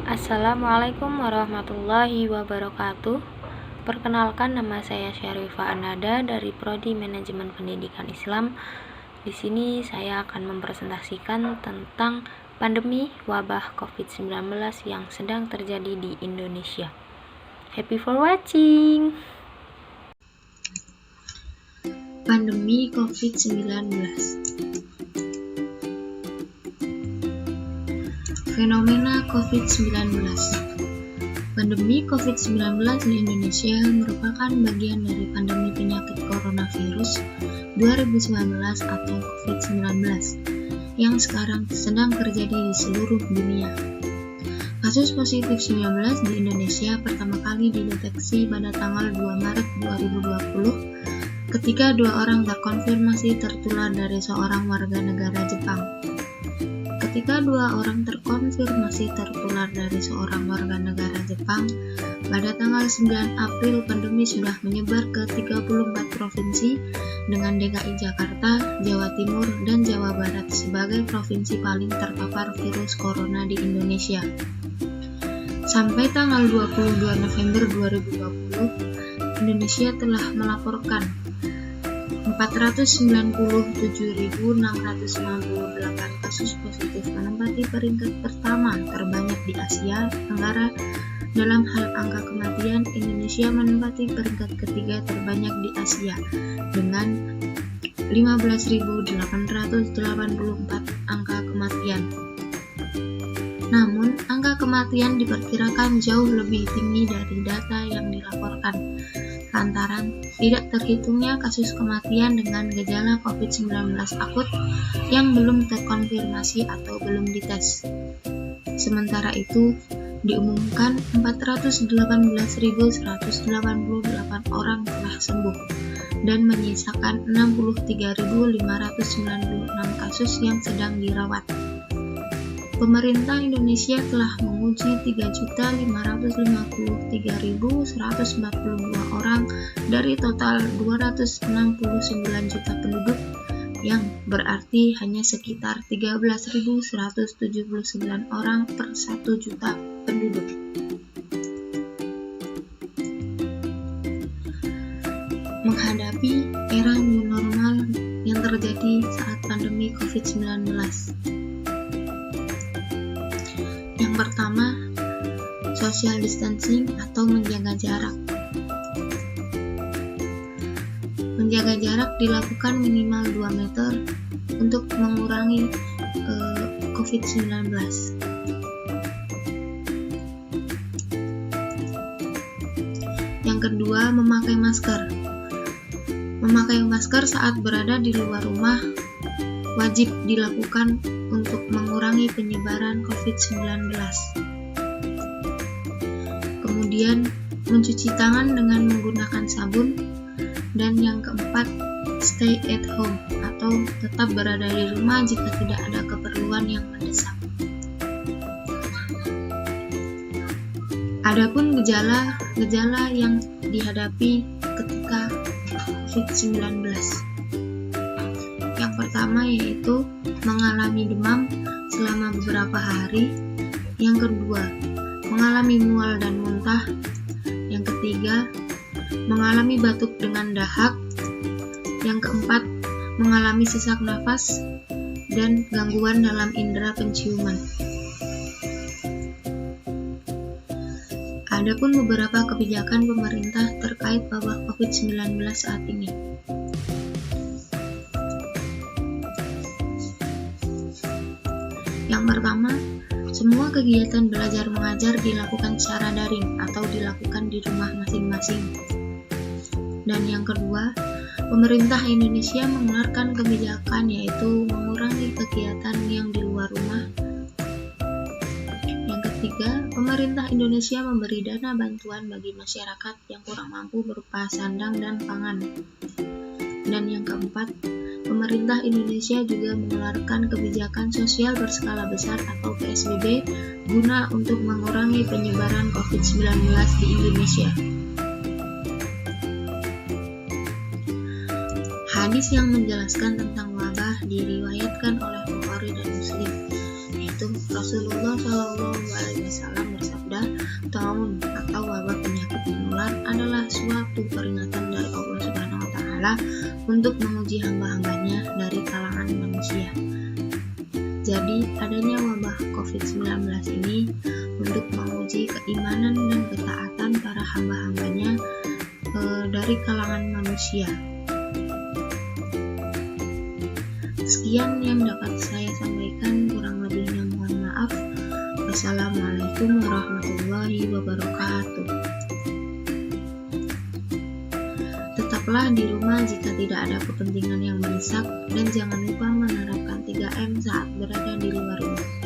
Assalamualaikum warahmatullahi wabarakatuh. Perkenalkan, nama saya Syarifah Anada dari Prodi Manajemen Pendidikan Islam. Di sini saya akan mempresentasikan tentang pandemi wabah COVID-19 yang sedang terjadi di Indonesia. Happy for watching. Pandemi COVID-19. Fenomena COVID-19. Pandemi COVID-19 di Indonesia merupakan bagian dari pandemi penyakit coronavirus 2019 atau COVID-19 yang sekarang sedang terjadi di seluruh dunia. Kasus positif 19 di Indonesia pertama kali dideteksi pada tanggal 2 Maret 2020 ketika 2 orang terkonfirmasi tertular dari seorang warga negara Jepang. Ketika 2 orang terkonfirmasi tertular dari seorang warga negara Jepang, pada tanggal 9 April pandemi sudah menyebar ke 34 provinsi dengan DKI Jakarta, Jawa Timur, dan Jawa Barat sebagai provinsi paling terpapar virus corona di Indonesia. Sampai tanggal 22 November 2020, Indonesia telah melaporkan 497.698 kasus positif, menempati peringkat pertama terbanyak di Asia Tenggara. Dalam hal angka kematian, Indonesia menempati peringkat ketiga terbanyak di Asia dengan 15.884 angka kematian. Namun, angka kematian diperkirakan jauh lebih tinggi dari data yang dilaporkan, lantaran tidak terhitungnya kasus kematian dengan gejala COVID-19 akut yang belum terkonfirmasi atau belum dites. Sementara itu, diumumkan 418.188 orang telah sembuh dan menyisakan 63.596 kasus yang sedang dirawat. Pemerintah Indonesia telah menguji 3.553.142 orang dari total 269 juta penduduk, yang berarti hanya sekitar 13.179 orang per 1 juta penduduk. Menghadapi era new normal yang terjadi saat pandemi COVID-19. Yang pertama, social distancing atau menjaga jarak. Menjaga jarak dilakukan minimal 2 meter untuk mengurangi COVID-19. Yang kedua, memakai masker. Memakai masker saat berada di luar rumah wajib dilakukan untuk mengurangi penyebaran COVID-19. Kemudian, mencuci tangan dengan menggunakan sabun. Dan yang keempat, stay at home atau tetap berada di rumah jika tidak ada keperluan yang mendesak. Adapun gejala yang dihadapi ketika COVID-19. Yang pertama yaitu mengalami demam selama beberapa hari. Yang kedua, mengalami mual dan muntah. Yang ketiga, mengalami batuk dengan dahak. Yang keempat, mengalami sesak nafas dan gangguan dalam indera penciuman. Adapun beberapa kebijakan pemerintah terkait wabah COVID-19 saat ini. Yang pertama, semua kegiatan belajar mengajar dilakukan secara daring atau dilakukan di rumah masing-masing. Dan yang kedua, pemerintah Indonesia mengeluarkan kebijakan yaitu mengurangi kegiatan yang di luar rumah. Yang ketiga, pemerintah Indonesia memberi dana bantuan bagi masyarakat yang kurang mampu berupa sandang dan pangan. Dan yang keempat, pemerintah Indonesia juga mengeluarkan kebijakan sosial berskala besar atau PSBB guna untuk mengurangi penyebaran COVID-19 di Indonesia. Hadis yang menjelaskan tentang wabah diriwayatkan oleh Bukhari dan Muslim, yaitu Rasulullah SAW taun atau wabah penyakit menular adalah suatu peringatan dari Allah Subhanahu wa Ta'ala untuk menguji hamba-hambanya dari kalangan manusia. Jadi, adanya wabah COVID-19 ini untuk menguji keimanan dan ketaatan para hamba-hambanya dari kalangan manusia. Sekian yang dapat saya sampaikan, kurang lebihnya mohon maaf. Wassalamualaikum warahmatullahi wabarakatuh. Tetaplah di rumah jika tidak ada kepentingan yang mendesak, dan jangan lupa menerapkan 3M saat berada di luar rumah.